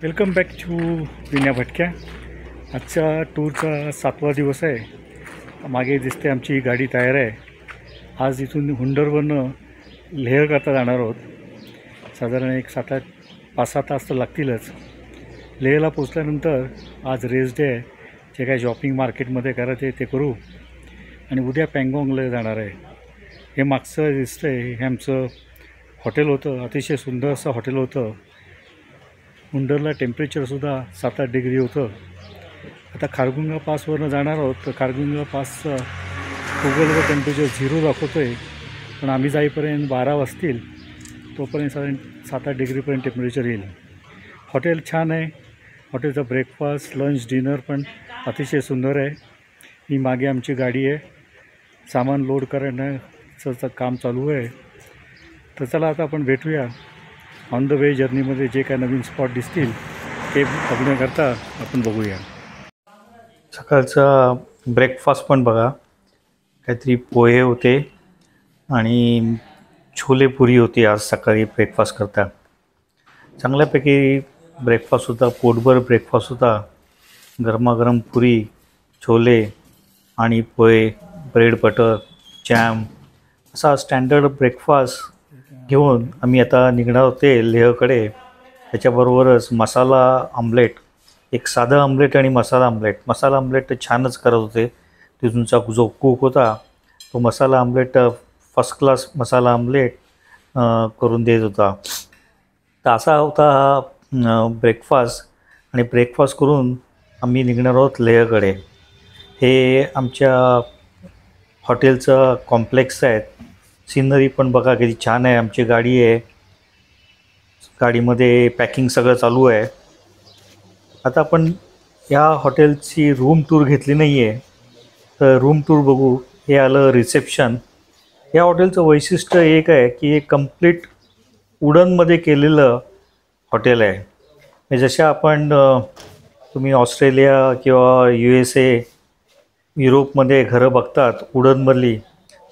Welcome back to Vinya भटक्या। आजच्या टूरचा 7वा दिवस आहे। मागे दिसते आमची गाडी तयार आहे। आज इथून हुंडरवरनं लेहकरता जाणार आहोत। साधारण एक 5-6 तास तर लागतीलच। लेहला पोचल्यानंतर आज रेस्ट डे आहे। जे काय शॉपिंग मार्केटमध्ये करायचं आहे ते करू आणि उद्या पँगॉंगला जाणार आहे। हे मागचं दिसतंय हे आमचं हॉटेल होतं। अतिशय सुंदर असं हॉटेल होतं। हुंडरला टेम्परेचरसुद्धा 7-8 डिग्री होतं। आता खारगुंगा पासवरनं जाणार आहोत तर खारगुंगा पासचं गुगलवर टेम्परेचर 0 दाखवतो आहे, पण आम्ही जाईपर्यंत 12 वाजतील। तोपर्यंत साधारण 7-8 डिग्रीपर्यंत टेम्परेचर येईल। हॉटेल छान आहे। हॉटेलचा ब्रेकफास्ट, लंच, डिनर पण अतिशय सुंदर आहे। ही मागे आमची गाडी आहे। सामान लोड करण्याचं काम चालू आहे। तर चला आता आपण भेटूया। ऑन द वे जर्नीमध्ये जे काय नवीन स्पॉट दिसतील ते बघण्याकरता आपण बघूया। सकाळचा ब्रेकफास्ट पण बघा, काहीतरी पोहे होते आणि छोले पुरी होती आज सकाळी ब्रेकफास्ट करता। चांगल्यापैकी ब्रेकफास्ट होता, पोटभर ब्रेकफास्ट होता। गरमागरम पुरी, छोले आणि पोहे, ब्रेड बटर, जॅम असा स्टँडर्ड ब्रेकफास्ट घेऊन आम्ही आता निघणार होते लेहकडे। त्याच्याबरोबरच मसाला आमलेट, एक साधं आमलेट आणि मसाला आमलेट। मसाला आमलेट तर छानच करत होते। तिथूनचा जो कुक होता तो मसाला आमलेट फर्स्ट क्लास मसाला आमलेट करून देत होता। तर असा होता हा ब्रेकफास्ट। आणि ब्रेकफास्ट करून आम्ही निघणार आहोत लेहकडे। हे आमच्या हॉटेलचं कॉम्प्लेक्स आहे। सिनरी पण बघा किती छान आहे। आमची गाडी आहे, गाडीमध्ये पॅकिंग सगळं चालू आहे। आता आपण या हॉटेलची रूम टूर घेतली नाही आहे, तर रूम टूर बघू। हे आलं रिसेप्शन। या हॉटेलचं वैशिष्ट्य एक आहे की हे कम्प्लीट वुडनमध्ये केलेलं हॉटेल आहे। म्हणजे जशा आपण तुम्ही ऑस्ट्रेलिया किंवा USA, युरोपमध्ये घरं बघतात वुडनमधली,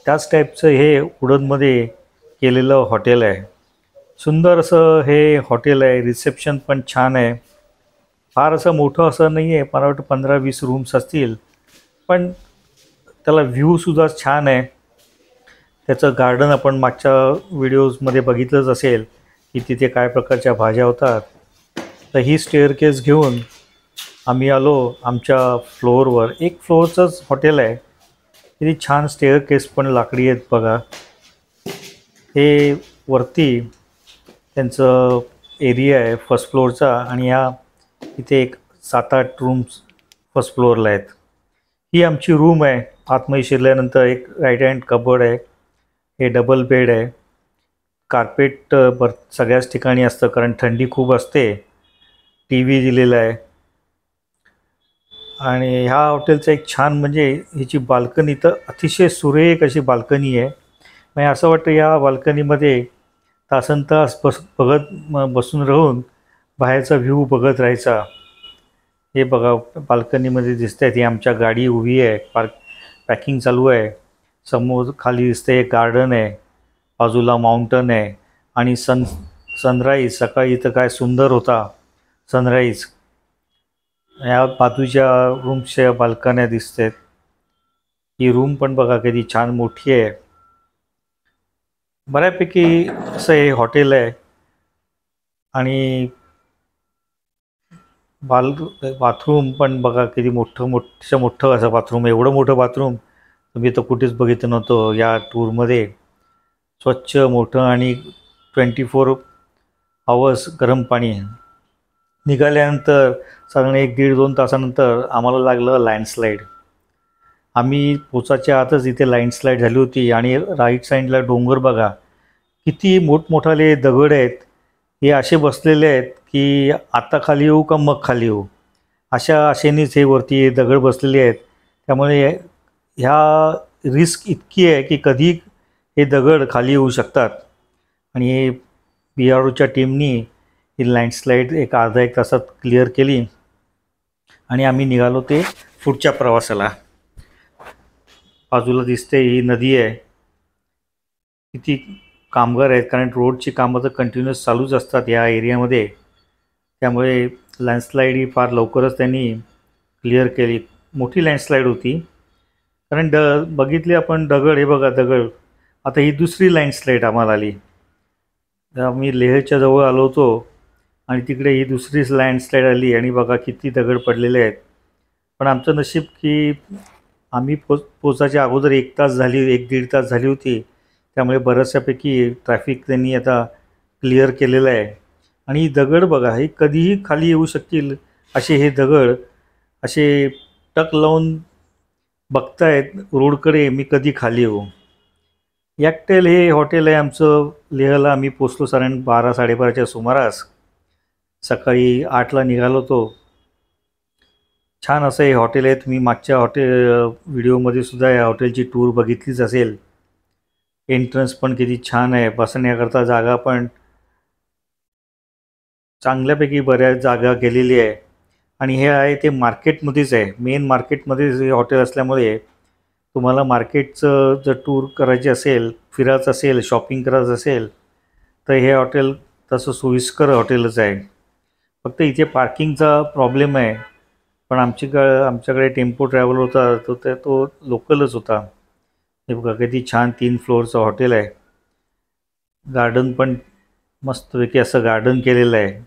त्याच टाईपचं हे वुडनमध्ये केलेलं हॉटेल आहे। सुंदर असं हे हॉटेल आहे। रिसेप्शन पण छान आहे। फार असं मोठं असं नाही आहे, मला वाटतं 15-20 रूम्स असतील, पण त्याला व्ह्यूसुद्धा छान आहे। त्याचं गार्डन आपण मागच्या व्हिडिओजमध्ये बघितलंच असेल की तिथे काय प्रकारच्या भाज्या होतात। तर ही स्टेअरकेस घेऊन आम्ही आलो आमच्या फ्लोअरवर। एक फ्लोअरचंच हॉटेल आहे। किती छान स्टेअरकेस पण लाकडी आहेत बघा। हे वरती त्यांचं एरिया आहे फर्स्ट फ्लोअरचा, आणि या इथे एक 7-8 रूम्स फर्स्ट फ्लोअरला आहेत। ही आमची रूम आहे। आतमध्ये शिरल्यानंतर एक राईट हँड कबर्ड आहे। हे डबल बेड आहे। कार्पेट सगळ्याच ठिकाणी असतं कारण थंडी खूप असते। TV दिलेला आहे। आणि ह्या हॉटेलचं एक छान म्हणजे ह्याची बाल्कनी तर अतिशय सुरेख अशी बाल्कनी आहे। म्हणजे असं वाटतं या बाल्कनीमध्ये तासनतास बसून राहून बाहेरचा व्ह्यू बघत राहायचा। हे बघा बाल्कनीमध्ये दिसत आहे ती आमच्या गाडी उभी आहे, पॅकिंग चालू आहे। समोर खाली दिसते एक गार्डन आहे, बाजूला माउंटन आहे आणि सनराईज सकाळी इथं काय सुंदर होता सनराईज। या बाजूच्या रूमच्या बाल्कन्या दिसत आहेत। ही रूम पण बघा किती छान मोठी आहे। बऱ्यापैकी असं हे हॉटेल आहे। आणि बाथरूम पण बघा किती मोठं असं बाथरूम आहे। एवढं मोठं बाथरूम तुम्ही तर कुठेच बघितलं नव्हतं या टूरमध्ये। स्वच्छ मोठं आणि 24 आवर्स गरम पाणी। निघाल्यानंतर साधारण 1-1.5-2 तासानंतर आम्हाला लागलं लँडस्लाईड। आम्ही पोचायच्या आतच इथे लँडस्लाईड झाली होती। आणि राईट साईडला डोंगर बघा किती मोठमोठाले दगड आहेत। हे असे बसलेले आहेत की आता खाली येऊ का मग खाली येऊ, अशा आशेनेच हे वरती दगड बसलेले आहेत। त्यामुळे ह्या रिस्क इतकी आहे की कधी हे दगड खाली येऊ शकतात। आणि हे BROच्या टीमनी ही लँडस्लाईड एक अर्धा 1 तासात क्लिअर केली आणि आम्ही निघालो ते पुढच्या प्रवासाला। बाजूला दिसते ही नदी आहे। किती कामगार आहेत कारण रोडची कामं तर कंटिन्युअस चालूच असतात या एरियामध्ये। त्यामुळे लँडस्लाईड ही फार लवकरच त्यांनी क्लिअर केली. मोठी लँडस्लाईड होती, कारण बघितली आपण दगड, हे बघा दगड. आता ही दुसरी लँडस्लाईड आम्हाला आली. आम्ही लेहच्या जवळ आलो होतो आणि तिकडे ही दुसरी लँडस्लाईड आली आणि बघा किती दगड पडलेले आहेत. पण आमचं नशीब की आम्ही पोचायच्या अगोदर 1 तास झाली, 1-1.5 तास झाली होती. त्यामुळे बऱ्याचशापैकी ट्रॅफिक त्यांनी आता क्लिअर केलेलं आहे. आणि ही दगड बघा, हे कधीही खाली येऊ शकतील असे हे दगड असे टक लावून बघतायत रोडकडे, मी कधी खाली येऊ. याकटेल हे हॉटेल आहे आमचं. लेहला आम्ही पोचलो साधारण 12-12:30च्या सुमारास. सकाळी 8ला निघालो होतो. छान असं हे हॉटेल आहे. तुम्ही मागच्या व्हिडिओमध्ये सुद्धा या हॉटेलची टूर बघितलीच असेल. एंट्रन्स पण किती छान आहे, बसण्याकरता जागा पण चांगल्यापैकी बऱ्याच जागा केलेली आहे. आणि हे आहे ते मार्केटमध्येच आहे, मेन मार्केटमध्येच हे हॉटेल असल्यामुळे तुम्हाला मार्केटचं जर टूर करायची असेल, फिरायचं असेल, शॉपिंग करायचं असेल तर हे हॉटेल तसं सोयीस्कर हॉटेलच आहे. फक्त इथे पार्किंगचा प्रॉब्लेम आहे. पण आमच्याकडे टेम्पो ट्रॅव्हल होता, तो लोकलच होता. हे बघा किती छान 3 फ्लोअरचं हॉटेल आहे. गार्डन पण मस्तपैकी असं गार्डन केलेलं आहे.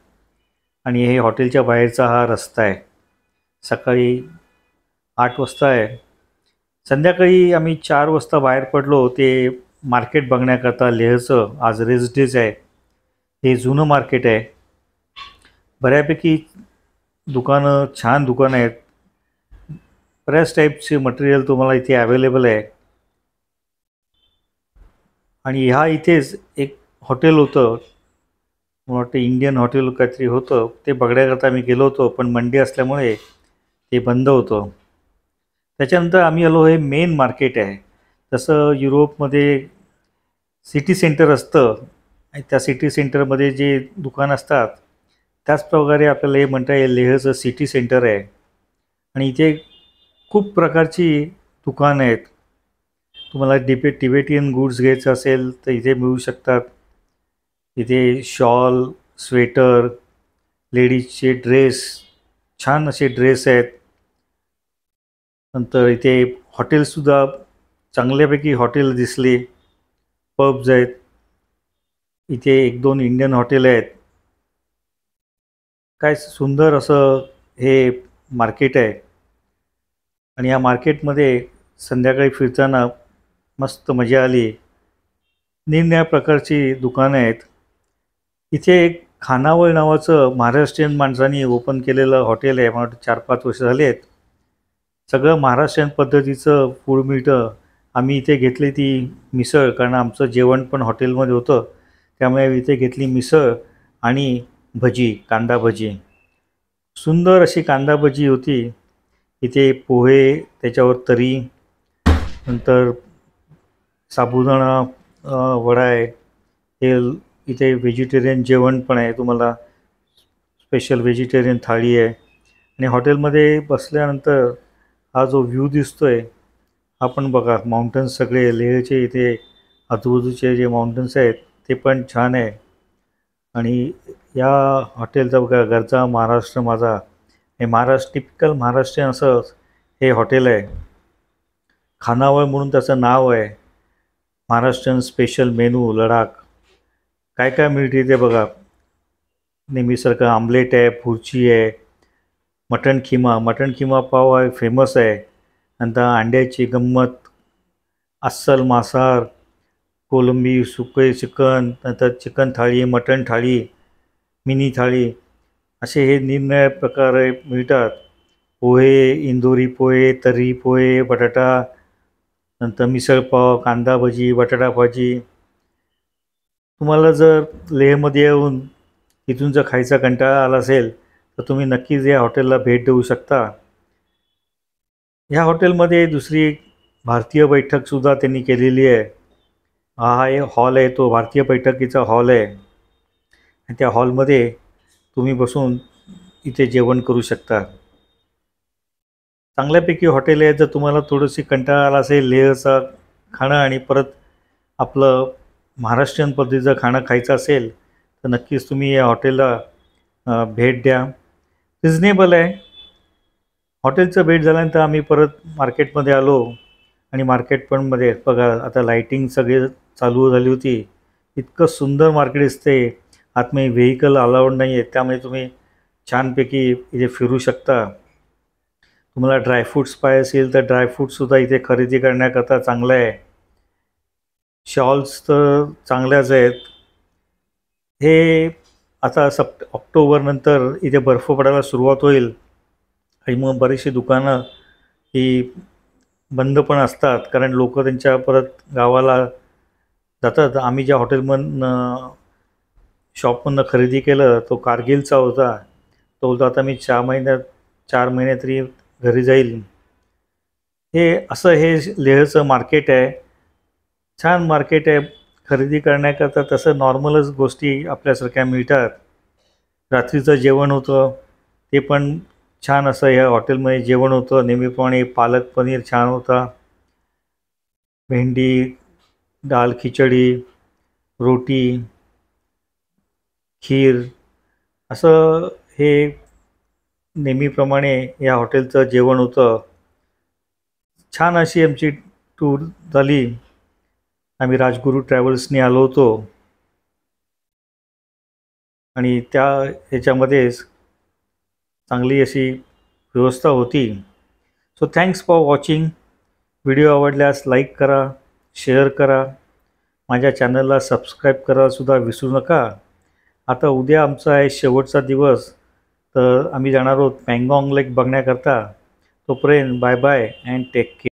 आणि हे हॉटेलच्या बाहेरचा हा रस्ता आहे. सकाळी 8 वाजता आहे. संध्याकाळी आम्ही 4 वाजता बाहेर पडलो ते मार्केट बघण्याकरता. लेहचं आज रेस्ट डेज आहे. हे जुनं मार्केट आहे. बऱ्यापैकी दुकानं, छान दुकानं आहेत. बऱ्याच टाईपचे मटेरियल तुम्हाला इथे अवेलेबल आहे. आणि ह्या इथेच एक हॉटेल होतं, मला वाटतं इंडियन हॉटेल काहीतरी होतं. ते बघण्याकरता आम्ही गेलो होतो, पण मंडे असल्यामुळे ते बंद होतं. त्याच्यानंतर आम्ही आलो, हे मेन मार्केट आहे. तसं युरोपमध्ये सिटी सेंटर असतं आणि त्या सिटी सेंटरमध्ये जे दुकान असतात त्याच प्रकारे आपल्याला हे म्हणता येईल लेहचं सिटी सेंटर आहे. आणि इथे खूप प्रकारची दुकानं आहेत. तुम्हाला टिबेटियन गुड्स घ्यायचं असेल तर इथे मिळू शकतात. इथे शॉल, स्वेटर, लेडीजचे ड्रेस, छान असे ड्रेस आहेत. नंतर इथे हॉटेलसुद्धा चांगल्यापैकी हॉटेल दिसले, पब्स आहेत. इथे 1-2 इंडियन हॉटेल आहेत. काय सुंदर असं हे मार्केट आहे. आणि या मार्केटमध्ये संध्याकाळी फिरताना मस्त मजा आली. निरनिराळ्या प्रकारची दुकानं आहेत. इथे एक खानावळ नावाचं महाराष्ट्रीयन माणसांनी ओपन केलेलं हॉटेल आहे. मला वाटतं 4-5 वर्ष झाली आहेत. सगळं महाराष्ट्रीयन पद्धतीचं फूड मिळतं. आम्ही इथे घेतली ती मिसळ, कारण आमचं जेवण पण हॉटेलमध्ये होतं. त्यामुळे इथे घेतली मिसळ आणि भजी, कांदा भजी. सुंदर अशी कांदा भजी होती. इथे पोहे, त्याच्यावर तरी, नंतर साबुदाणा वडा आहे. हे इथे व्हेजिटेरियन जेवण पण आहे. तुम्हाला स्पेशल व्हेजिटेरियन थाळी आहे. आणि हॉटेलमध्ये बसल्यानंतर हा जो व्ह्यू दिसतोय, हा पण बघा, माउंटन्स सगळे लेहचे इथे आजूबाजूचे जे माउंटन्स आहेत ते पण छान आहे. आणि या हॉटेलचा बघा, घरचा महाराष्ट्र माझा, हे टिपिकल महाराष्ट्रीयन असं हे हॉटेल आहे. खानावळ म्हणून त्याचं नाव आहे. Maharashtrian special menu Ladakh. काय काय मिळते ते बघा. नेहमीसारखं आमलेट आहे, फुरची आहे, मटण खिमा पाव आहे, फेमस आहे. नंतर अंड्याची गंमत, अस्सल मांसाहार, कोलंबी, सुके चिकन, नंतर चिकन थाळी, मटण थाळी, मिनी थाळी, असे हे निरनिराळे प्रकारे मिळतात. पोहे, इंदोरी पोहे, तर्री पोहे, बटाटा, नंतर मिसळपाव, कांदा भजी, बटाटा भाजी. तुम्हाला जर लेहमध्ये येऊन इथून जर खायचा कंटाळा आला असेल तर तुम्ही नक्कीच या हॉटेलला भेट देऊ शकता. ह्या हॉटेलमध्ये दुसरी भारतीय बैठकसुद्धा त्यांनी केलेली आहे. हा एक हॉल आहे, तो भारतीय बैठकीचा हॉल आहे. आणि त्या हॉलमध्ये तुम्ही बसून इथे जेवण करू शकता. चांगल्यापैकी हॉटेल आहे. जर तुम्हाला थोडीशी कंटाळा आला असेल लेहचा खाणं आणि परत आपलं महाराष्ट्रीयन पद्धतीचं खाणं खायचं असेल तर नक्कीच तुम्ही या हॉटेलला भेट द्या. रिजनेबल आहे. हॉटेलचं भेट झाल्यानंतर आम्ही परत मार्केटमध्ये आलो आणि मार्केट पण मध्ये बघा आता लाईटिंग सगळे चालू झाली होती. इतकं सुंदर मार्केट दिसते. आतमध्ये व्हेकल अलाउड नाही आहे, त्यामुळे तुम्ही छानपैकी इथे फिरू शकता. तुम्हाला ड्रायफ्रूट्स पाहिजे असेल तर ड्रायफ्रूटसुद्धा इथे खरेदी करण्याकरता चांगलं आहे. शॉल्स तर चांगल्याच आहेत. हे आता ऑक्टोबरनंतर इथे बर्फ पडायला सुरुवात होईल आणि मग बरीचशी दुकानं ही बंद पण असतात, कारण लोक त्यांच्या परत गावाला जातात. आम्ही ज्या हॉटेलमधनं शॉपमधनं खरेदी केलं तो कारगिलचा होता. तो बोलतो आता मी 4 महिने तरी घरी जाईल. हे असं हे लेहचं मार्केट आहे. छान मार्केट आहे. खरेदी करण्याकरता तसं नॉर्मलच गोष्टी आपल्यासारख्या मिळतात. रात्रीचं जेवण होतं ते पण छान असं या हॉटेलमध्ये जेवण होतं. नेहमीप्रमाणे पालक पनीर छान होता. भेंडी, दाल खिचडी, रोटी, खीर असं हे नेहमीप्रमाणे या हॉटेलचं जेवण होतं. छान अशी आमची टूर झाली. आम्ही राजगुरू ट्रॅव्हल्सनी आलो होतो आणि त्या ह्याच्यामध्येच चांगली अशी व्यवस्था होती. So thanks for watching. Video आवडल्यास लाईक करा, शेअर करा, माझ्या चॅनलला सबस्क्राईब करायलासुद्धा विसरू नका. आता उद्या आमचा आहे शेवटचा दिवस, तर आम्ही जाणार आहोत पँगॉंग लेक बघण्याकरता. तोपर्यंत bye bye and take care.